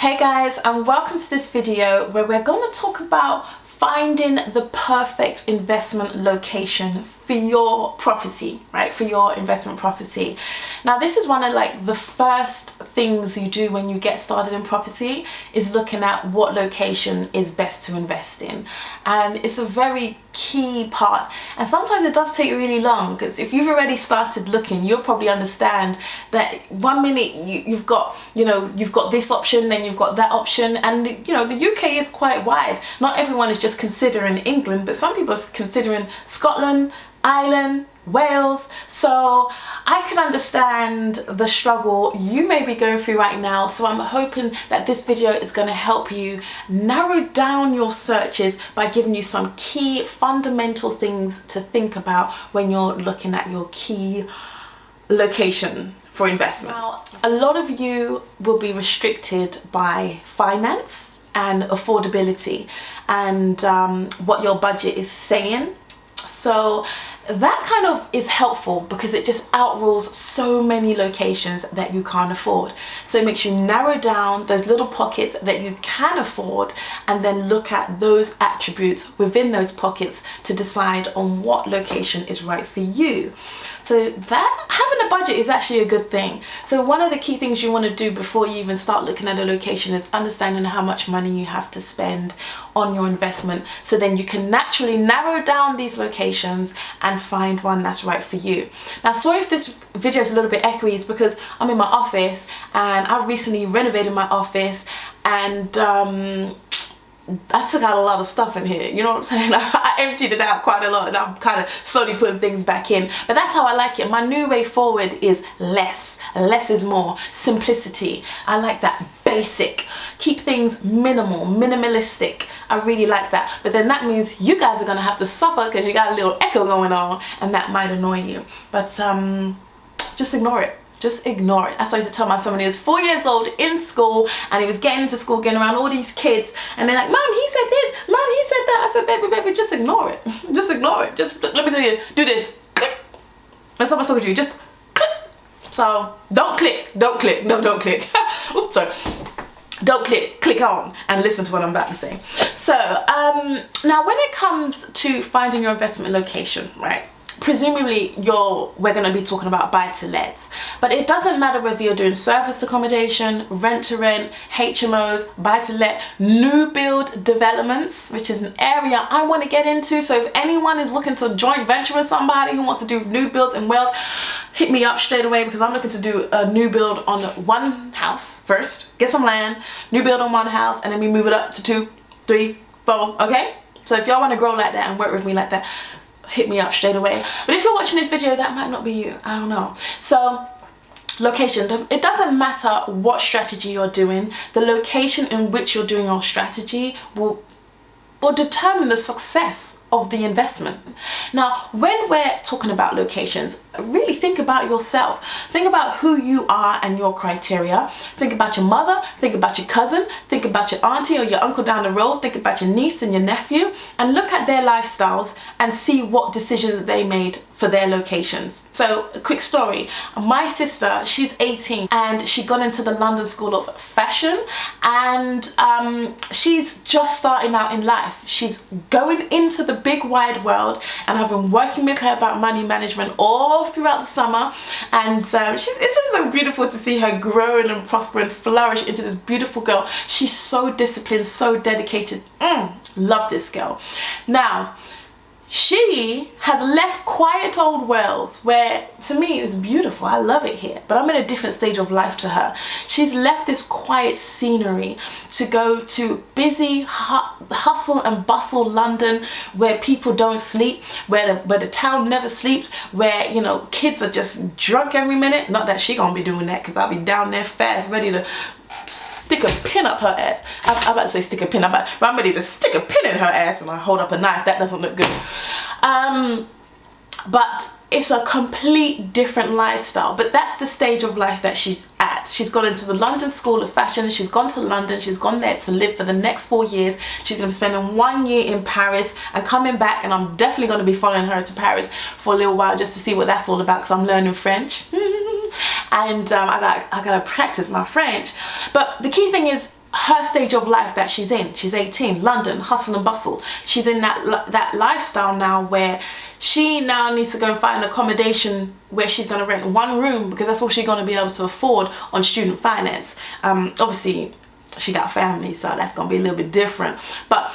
Hey guys, and welcome to this video where we're going to talk about finding the perfect investment location for your property, right? For your investment property. Now, this is one of the first things you do when you get started in property is looking at what location is best to invest in. And it's a very key part. And sometimes it does take really long, because if you've already started looking, you'll probably understand that 1 minute you've got this option, then you've got that option. And the UK is quite wide. Not everyone is just considering England, but some people are considering Scotland, Ireland, Wales. So I can understand the struggle you may be going through right now. So I'm hoping that this video is going to help you narrow down your searches by giving you some key fundamental things to think about when you're looking at your key location for investment. Now, a lot of you will be restricted by finance and affordability and what your budget is saying. So that kind of is helpful because it just outrules so many locations that you can't afford. So it makes you narrow down those little pockets that you can afford and then look at those attributes within those pockets to decide on what location is right for you. So that having a budget is actually a good thing. So one of the key things you want to do before you even start looking at a location is understanding how much money you have to spend on your investment, so then you can naturally narrow down these locations and find one that's right for you. Now, sorry if this video is a little bit echoey, it's because I'm in my office and I've recently renovated my office, and I took out a lot of stuff in here, you know what I'm saying? I emptied it out quite a lot and I'm kind of slowly putting things back in. But that's how I like it. My new way forward is less. Less is more. Simplicity. I like that. Basic. Keep things minimal, minimalistic. I really like that. But then that means you guys are going to have to suffer because you got a little echo going on and that might annoy you. But just ignore it. Just ignore it. That's why I used to tell my son when he was 4 years old in school and he was getting into school, getting around all these kids, and they're like, Mom, he said this, Mom, he said that. I said, baby, just ignore it. Just ignore it. Just let me tell you, do this. Click. When someone's talking to you, just click. So don't click. Don't click. No, don't click. Oops, sorry. Don't click. Click on and listen to what I'm about to say. So now when it comes to finding your investment location, right? Presumably we're going to be talking about buy-to-lets, but it doesn't matter whether you're doing service accommodation, rent-to-rent, HMOs, buy-to-let, new build developments, which is an area I want to get into. So if anyone is looking to joint venture with somebody who wants to do new builds in Wales, hit me up straight away, because I'm looking to do a new build on one house first, get some land, new build on one house, and then we move it up to 2, 3, 4, okay? So if y'all want to grow like that and work with me like that, hit me up straight away. But if you're watching this video, that might not be you. I don't know. So location, it doesn't matter what strategy you're doing. The location in which you're doing your strategy will determine the success of the investment. Now, when we're talking about locations, really think about yourself. Think about who you are and your criteria. Think about your mother, think about your cousin, think about your auntie or your uncle down the road, think about your niece and your nephew, and look at their lifestyles and see what decisions they made for their locations. So a quick story, my sister, she's 18 and she got into the London School of Fashion, and she's just starting out in life. She's going into the big wide world, and I've been working with her about money management all throughout the summer, and it's just so beautiful to see her grow and prosper and flourish into this beautiful girl. She's so disciplined, so dedicated. Love this girl. Now, she has left quiet old Wales, where to me it's beautiful. I love it here, but I'm in a different stage of life to her. She's left this quiet scenery to go to busy hustle and bustle London, where people don't sleep, where the town never sleeps, where kids are just drunk every minute. Not that she gonna be doing that, because I'll be down there fast ready to stick a pin up her ass. I'm about to say stick a pin up, but I'm ready to stick a pin in her ass when I hold up a knife. That doesn't look good. But it's a complete different lifestyle. But that's the stage of life that she's at. She's gone into the London School of Fashion. She's gone to London. She's gone there to live for the next 4 years. She's going to be spending 1 year in Paris and coming back. And I'm definitely going to be following her to Paris for a little while just to see what that's all about, because I'm learning French. And I gotta practice my French. But the key thing is, her stage of life that she's in. She's 18, London, hustle and bustle. She's in that lifestyle now where she now needs to go and find accommodation where she's going to rent one room because that's all she's going to be able to afford on student finance. Obviously, she got family, so that's going to be a little bit different. But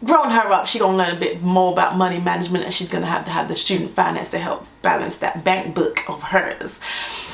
growing her up, she's going to learn a bit more about money management, and she's going to have the student finance to help balance that bank book of hers.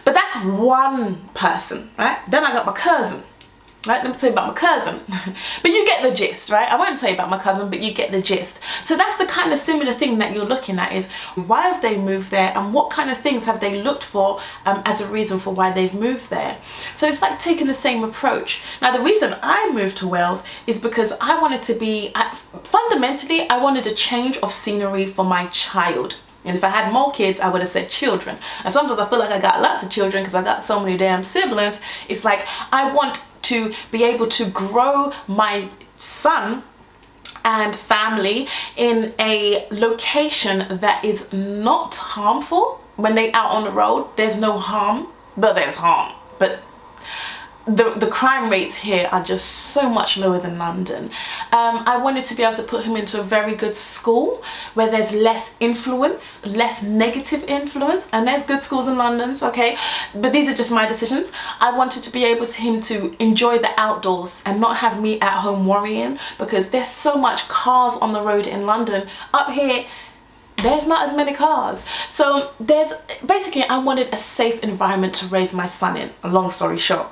But that's one person, right? Then I got my cousin. Right, let me tell you about my cousin. But you get the gist, right? I won't tell you about my cousin, but you get the gist. So that's the kind of similar thing that you're looking at, is why have they moved there and what kind of things have they looked for as a reason for why they've moved there. So it's like taking the same approach. Now, the reason I moved to Wales is because I wanted to be, fundamentally, I wanted a change of scenery for my child. And if I had more kids, I would have said children. And sometimes I feel like I got lots of children because I got so many damn siblings. It's like I want to be able to grow my son and family in a location that is not harmful. When they're out on the road, there's no harm, but there's harm. But the crime rates here are just so much lower than London. I wanted to be able to put him into a very good school where there's less influence, less negative influence, and there's good schools in London, okay? But these are just my decisions. I wanted to be able to him to enjoy the outdoors and not have me at home worrying, because there's so much cars on the road in London. Up here, there's not as many cars. So there's basically, I wanted a safe environment to raise my son in, a long story short.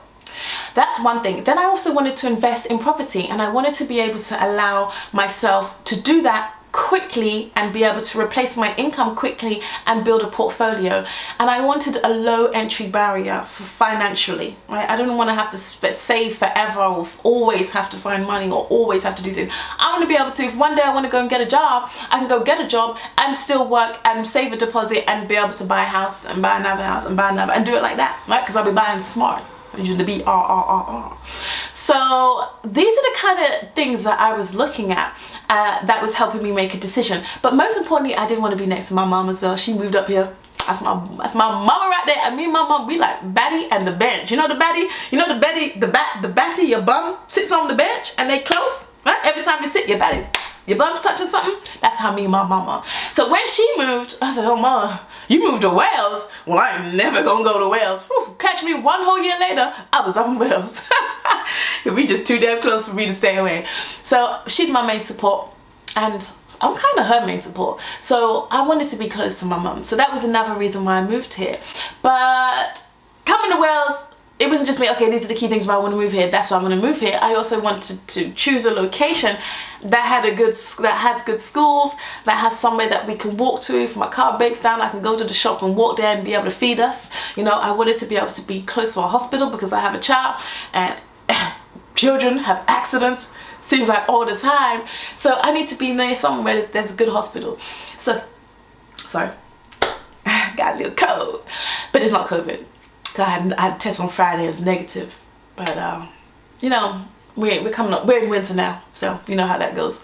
That's one thing. Then I also wanted to invest in property, and I wanted to be able to allow myself to do that quickly and be able to replace my income quickly and build a portfolio. And I wanted a low entry barrier for financially, right? I don't want to have to save forever or always have to find money or always have to do things. I want to be able to, if one day I want to go and get a job, I can go get a job and still work and save a deposit and be able to buy a house and buy another house and buy another and do it like that, right? Because I'll be buying smart. The BRRRR. So these are the kind of things that I was looking at that was helping me make a decision. But most importantly, I didn't want to be next to my mom as well. She moved up here. That's my mama right there. And me and my mom, we like Batty and the bench. You know the Batty? You know the Batty, the Batty, your bum sits on the bench and they close, right? Every time you sit, your bum's touching something. That's how me and my mama. So when she moved, I said, oh mama, you moved to Wales? Well, I ain't never gonna go to Wales. Whew, catch me one whole year later, I was up in Wales. We just too damn close for me to stay away. So she's my main support, and I'm kind of her main support. So I wanted to be close to my mum. So that was another reason why I moved here. But coming to Wales, it wasn't just me, okay, these are the key things why I want to move here, that's why I want to move here. I also wanted to choose a location that has good schools, that has somewhere that we can walk to. If my car breaks down, I can go to the shop and walk there and be able to feed us. You know, I wanted to be able to be close to a hospital because I have a child, and children have accidents, seems like all the time. So I need to be near somewhere where there's a good hospital. So, sorry, got a little cold, but it's not COVID. I had a test on Friday, it was negative. But you know, we're coming up, we're in winter now, so you know how that goes.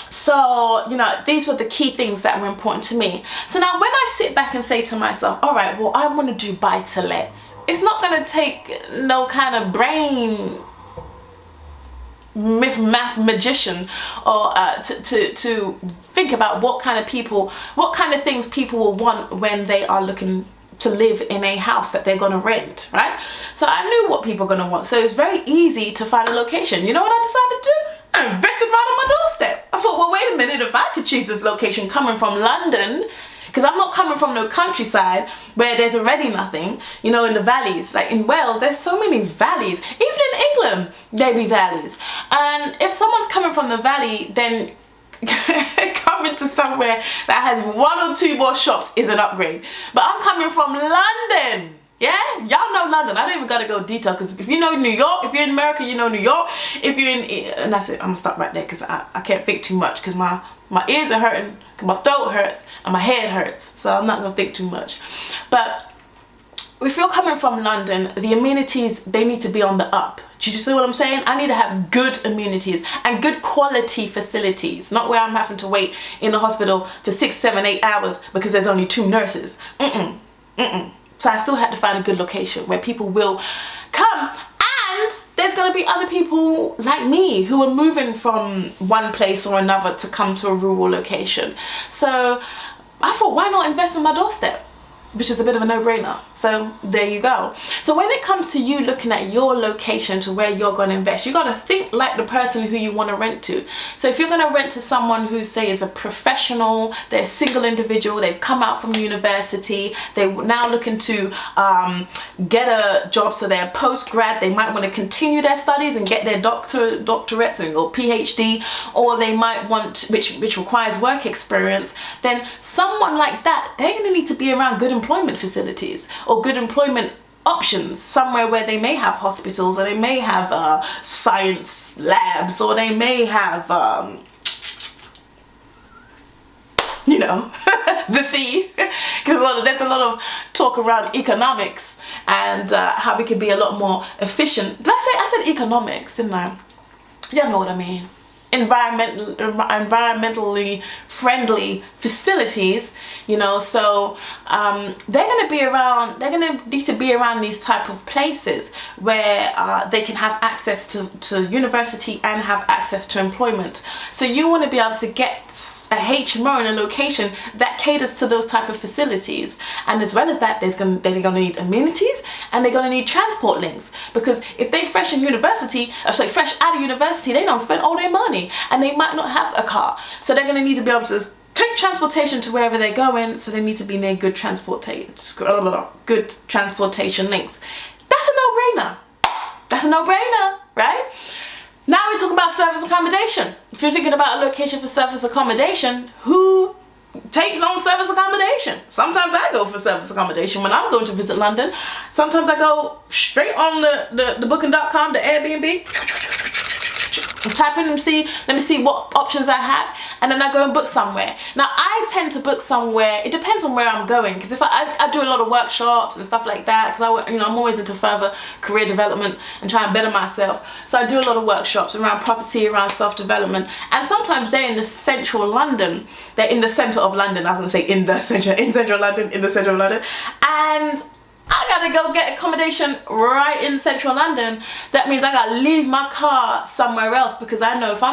So, you know, these were the key things that were important to me. So now when I sit back and say to myself, all right, well, I want to do buy-to-lets, it's not going to take no kind of brain math magician or to think about what kind of things people will want when they are looking to live in a house that they're going to rent, right? So I knew what people are going to want. So it's very easy to find a location. You know what I decided to do? I invested right on my doorstep. I thought, well, wait a minute, if I could choose this location coming from London, because I'm not coming from no countryside where there's already nothing, you know, in the valleys. Like in Wales, there's so many valleys. Even in England, there be valleys. And if someone's coming from the valley, then coming to somewhere that has one or two more shops is an upgrade. But I'm coming from London. Yeah, y'all know London. I don't even gotta go detail, because if you know New York, if you're in America, you know New York. If you're in, and that's it, I'm gonna stop right there because I can't think too much, because my ears are hurting, my throat hurts, and my head hurts. So I'm not gonna think too much. But if you're coming from London, the amenities, they need to be on the up. Do you see what I'm saying? I need to have good amenities and good quality facilities, not where I'm having to wait in the hospital for 6, 7, 8 hours because there's only 2 nurses. So I still had to find a good location where people will come, and there's going to be other people like me who are moving from one place or another to come to a rural location. So I thought, why not invest on my doorstep? Which is a bit of a no-brainer. So there you go. So when it comes to you looking at your location to where you're going to invest, you got to think like the person who you want to rent to. So if you're going to rent to someone who, say, is a professional, they're a single individual, they've come out from university, they're now looking to get a job, so they're post-grad, they might want to continue their studies and get their doctorates or PhD, or they might want, which requires work experience, then someone like that, they're going to need to be around good employment facilities or good employment options, somewhere where they may have hospitals, or they may have science labs, or they may have you know, the sea, because there's a lot of talk around economics and how we can be a lot more efficient. Did I said economics, didn't I? You know what I mean. Environmentally friendly facilities, you know, so they're going to need to be around these type of places where they can have access to university and have access to employment. So you want to be able to get a HMO in a location that caters to those type of facilities, and as well as that, they're going to need amenities, and they're going to need transport links, because if they fresh out of university, they don't spend all their money and they might not have a car, so they're going to need to be able to take transportation to wherever they're going, so they need to be near good transportation links. That's a no-brainer. That's a no-brainer, right? Now we talk about service accommodation. If you're thinking about a location for service accommodation, who takes on service accommodation? Sometimes I go for service accommodation when I'm going to visit London. Sometimes I go straight on the booking.com, the Airbnb, type in and let me see what options I have, and then I go and book somewhere. Now I tend to book somewhere, it depends on where I'm going, because if I do a lot of workshops and stuff like that, because I'm always into further career development and trying to better myself, so I do a lot of workshops around property, around self-development, and sometimes they're in the central London, they're in the centre of London, I was going to say in central London, and I gotta go get accommodation right in central London. That means I gotta leave my car somewhere else, because I know if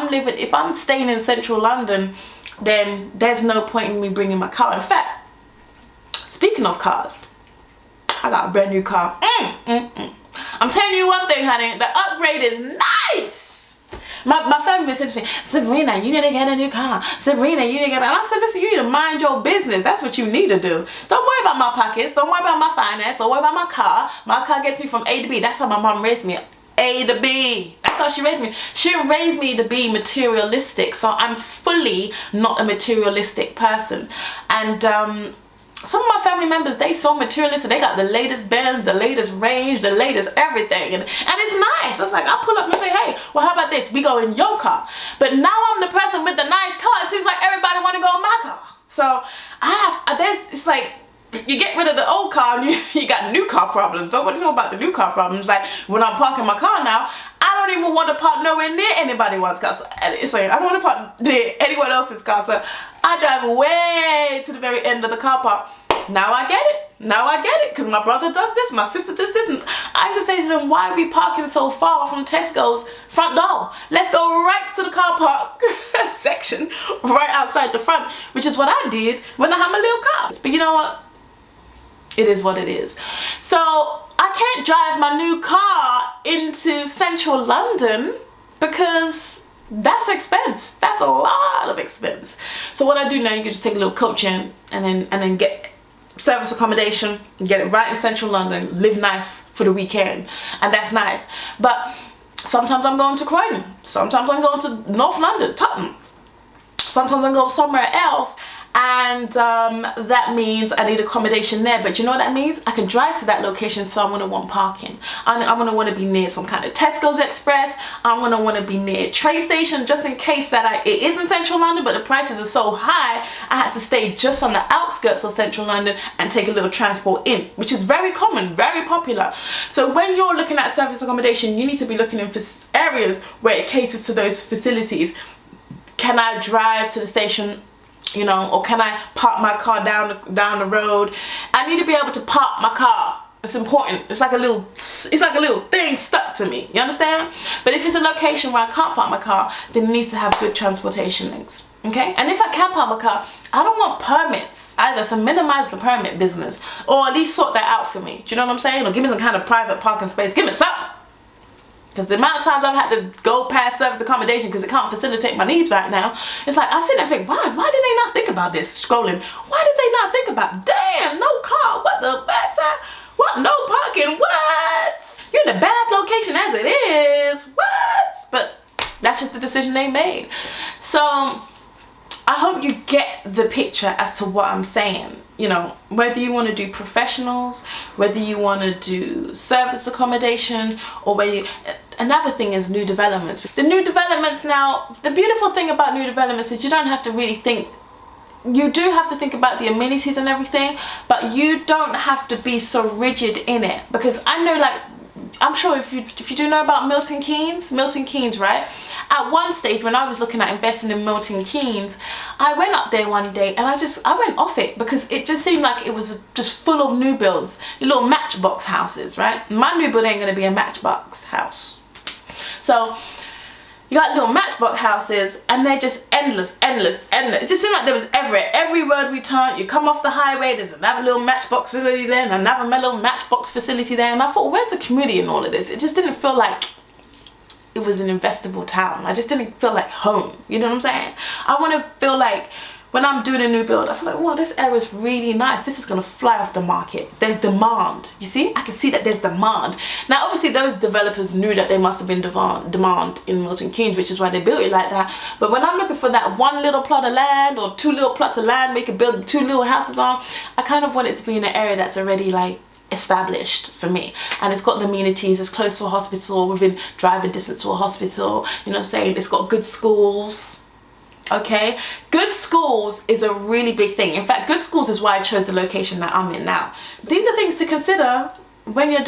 I'm staying in central London, then there's no point in me bringing my car. In fact, speaking of cars, I got a brand new car. I'm telling you one thing, honey, the upgrade is nice. My family said to me, Sabrina, you need to get a new car. Sabrina, you need to get a... And I said, listen, you need to mind your business. That's what you need to do. Don't worry about my pockets. Don't worry about my finance. Don't worry about my car. My car gets me from A to B. That's how my mom raised me. A to B. That's how she raised me. She raised me to be materialistic. So I'm fully not a materialistic person. And some of my family members, they so materialistic. They got the latest Benz, the latest range, the latest everything, and it's nice. It's like I pull up and say, hey, well, how about this? We go in your car. But now I'm the person with the nice car. It seems like everybody want to go in my car. So it's like you get rid of the old car and you got new car problems. Don't want to talk about the new car problems. Like when I'm parking my car now, I don't even want to park nowhere near anybody else's car. So it's like I don't want to park near anyone else's car. So I drive way to the very end of the car park. Now I get it. Because my brother does this, my sister does this. And I used to say to them, why are we parking so far from Tesco's front door? Let's go right to the car park section, right outside the front, which is what I did when I had my little car. But you know what? It is what it is. So I can't drive my new car into central London because that's expense. That's a lot of expense. So what I do now, you can just take a little coach in and then get service accommodation, get it right in central London, live nice for the weekend, and that's nice. But sometimes I'm going to Croydon, sometimes I'm going to North London, Tottenham, sometimes I'm going somewhere else, and that means I need accommodation there. But you know what that means? I can drive to that location, so I'm going to want parking. I'm going to want to be near some kind of Tesco's Express. I'm going to want to be near a train station, just in case that it is in central London, but the prices are so high, I have to stay just on the outskirts of central London and take a little transport in, which is very common, very popular. So when you're looking at service accommodation, you need to be looking in areas where it caters to those facilities. Can I drive to the station, you know, or can I park my car down the road? I need to be able to park my car It's important. It's like a little thing stuck to me. You understand? But if it's a location where I can't park my car, then it needs to have good transportation links. Okay? And if I can park my car, I don't want permits either, so minimize the permit business, or at least sort that out for me. Do you know what I'm saying? Or give me some kind of private parking space. Give me something. Because the amount of times I've had to go past service accommodation because it can't facilitate my needs right now, it's like I sit there and think, why did they not think about this? Scrolling. Why did they not think about, damn, no car, what the backside? What? No parking? What? You're in a bad location as it is. What? But that's just the decision they made. So I hope you get the picture as to what I'm saying. You know, whether you want to do professionals, whether you want to do service accommodation, or whether you, another thing is new developments. The new developments now, the beautiful thing about new developments is you don't have to really think. You do have to think about the amenities and everything, but you don't have to be so rigid in it. Because I know, like, I'm sure if you do know about Milton Keynes, right? At one stage when I was looking at investing in Milton Keynes, I went up there one day and I went off it because it just seemed like it was just full of new builds, little matchbox houses, right? My new build ain't gonna be a matchbox house. So you got little matchbox houses and they're just endless. It just seemed like there was every road we turn, you come off the highway, there's another little matchbox facility there and another little matchbox facility there. And I thought, where's the community in all of this? It just didn't feel like it was an investable town. I just didn't feel like home. You know what I'm saying? I want to feel like when I'm doing a new build, I feel like, wow, this area is really nice. This is going to fly off the market. There's demand. You see? I can see that there's demand. Now, obviously, those developers knew that there must have been demand in Milton Keynes, which is why they built it like that. But when I'm looking for that one little plot of land or two little plots of land we could build two little houses on, I kind of want it to be in an area that's already like established for me, and it's got the amenities, it's close to a hospital, within driving distance to a hospital, you know what I'm saying? It's got good schools. Okay, good schools is a really big thing. In fact, good schools is why I chose the location that I'm in now. These are things to consider when you're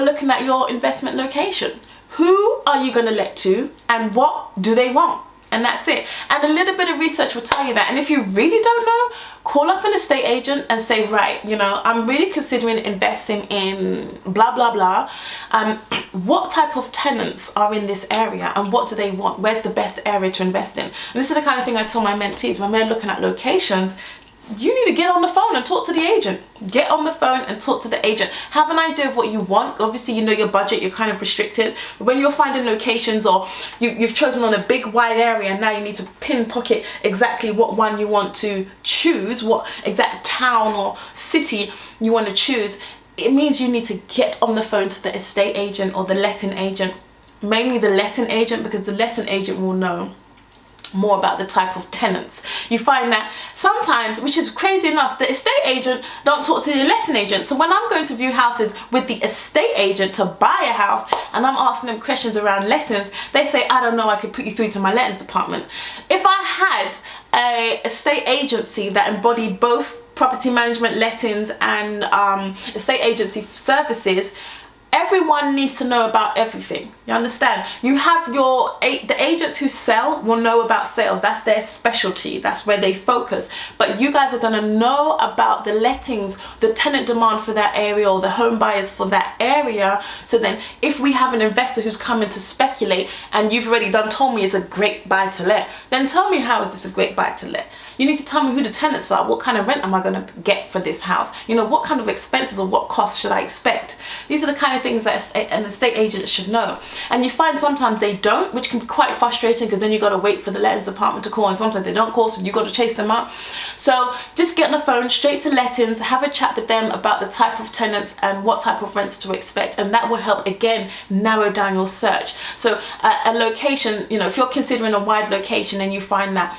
looking at your investment location. Who are you going to let to, and what do they want? And that's it. And a little bit of research will tell you that. And if you really don't know, call up an estate agent and say, right, you know, I'm really considering investing in blah, blah, blah. What type of tenants are in this area and what do they want? Where's the best area to invest in? And this is the kind of thing I tell my mentees when they're looking at locations. You need to get on the phone and talk to the agent. Get on the phone and talk to the agent. Have an idea of what you want. Obviously, you know your budget, you're kind of restricted. But when you're finding locations, or you've chosen on a big wide area, and now you need to pinpocket exactly what one you want to choose, what exact town or city you want to choose, it means you need to get on the phone to the estate agent or the letting agent. Mainly the letting agent, because the letting agent will know more about the type of tenants. You find that sometimes, which is crazy enough, the estate agent don't talk to the letting agent. So when I'm going to view houses with the estate agent to buy a house and I'm asking them questions around lettings, they say, I don't know, I could put you through to my lettings department. If I had a estate agency that embodied both property management, lettings and estate agency services, everyone needs to know about everything. You understand? You have the agents who sell will know about sales. That's their specialty. That's where they focus. But you guys are going to know about the lettings, the tenant demand for that area, or the home buyers for that area. So then if we have an investor who's coming to speculate and you've already told me it's a great buy to let, then tell me, how is this a great buy to let? You need to tell me who the tenants are. What kind of rent am I going to get for this house? You know, what kind of expenses or what costs should I expect? These are the kind of things that an estate agent should know. And you find sometimes they don't, which can be quite frustrating, because then you got to wait for the lettings department to call, and sometimes they don't call, so you got to chase them up. So just get on the phone straight to lettings, have a chat with them about the type of tenants and what type of rents to expect, and that will help again narrow down your search. So a location, you know, if you're considering a wide location and you find that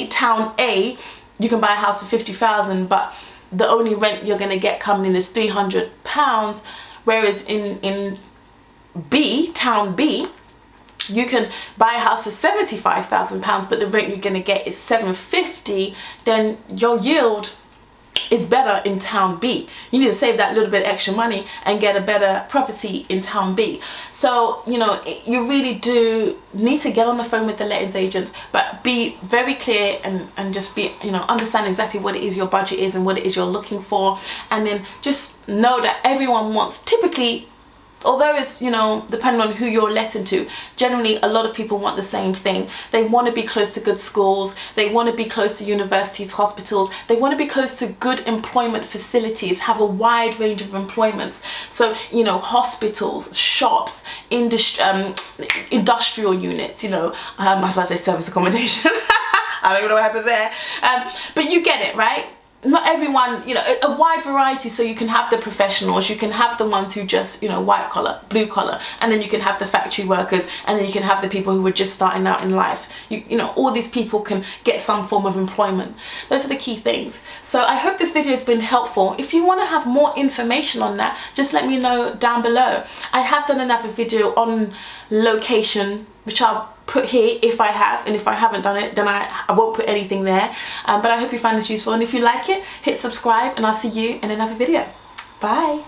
town A, you can buy a house for 50,000, but the only rent you're going to get coming in is £300, whereas in B, town B, you can buy a house for £75,000, but the rent you're going to get is £750, then your yield it's better in town B. You need to save that little bit extra money and get a better property in town B. So, you know, you really do need to get on the phone with the lettings agents, but be very clear and just be, you know, understand exactly what it is your budget is and what it is you're looking for. And then just know that everyone wants, typically, although it's, you know, depending on who you're letting to, generally a lot of people want the same thing. They want to be close to good schools, they want to be close to universities, hospitals, they want to be close to good employment facilities, have a wide range of employments. So, you know, hospitals, shops, industrial units, you know, I was about to say service accommodation. I don't even know what happened there. But you get it, right? Not everyone, you know, a wide variety, so you can have the professionals, you can have the ones who just, you know, white collar, blue collar, and then you can have the factory workers, and then you can have the people who are just starting out in life. You know, all these people can get some form of employment. Those are the key things. So I hope this video has been helpful. If you want to have more information on that, just let me know down below. I have done another video on location, which I'll put here if I have, and if I haven't done it, then I won't put anything there. But I hope you find this useful, and if you like it, hit subscribe, and I'll see you in another video. Bye.